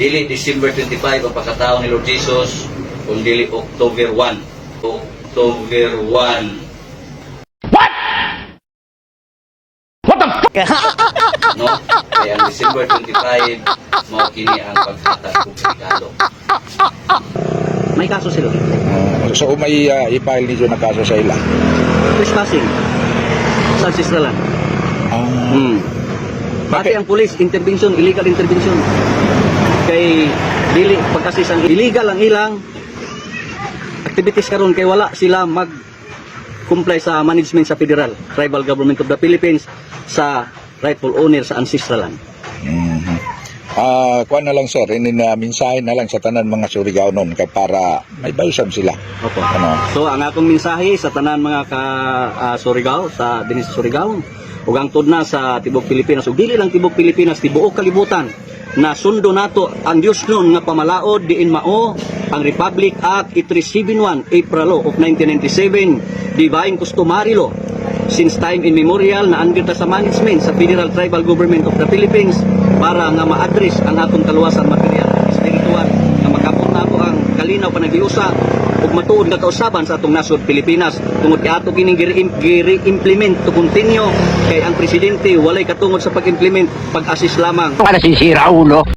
Dili December 25 ang pagkatao ni Lord Jesus, kung dili October 1. October 1. No? Kaya ang December 25, mao kini ang paghatag publikado. May kaso sila. So may i-file niyo na kaso sa ila. Trespassing. Sa sistralan. Pati ang police intervention, illegal intervention. Kay dili pagkasis ang illegal ang ilang activities karon kay wala sila mag comply sa management sa Federal Tribal Government of the Philippines sa rightful owner sa ancestral land. Kuan na lang sir, mensahe na lang sa tanan mga Surigao nun kay para may bayusan sila. Opo. Ano? So ang akong mensahe sa tanan mga Surigao, sa dinis sa Surigao, ug ang tudna sa tibok Pilipinas, ug dili lang tibok Pilipinas, tibuok kalibutan, na sundo nato ang Dios nun nga pamalaod diin mao ang Republic Act 371 April of 1997, Divine Customary Law. Since time immemorial na andita sa management sa Federal Tribal Government of the Philippines para nga ma-address ang atong kaluwasan material at spiritual nga makapon nato ang kalinaw panagiusa ug matuod nga kausaban sa atong nasod Pilipinas tungod kay ato kining giri-implement to continue kay ang presidente walay katungod sa pag-implement, pag-assist lamang. Para sisira ulo.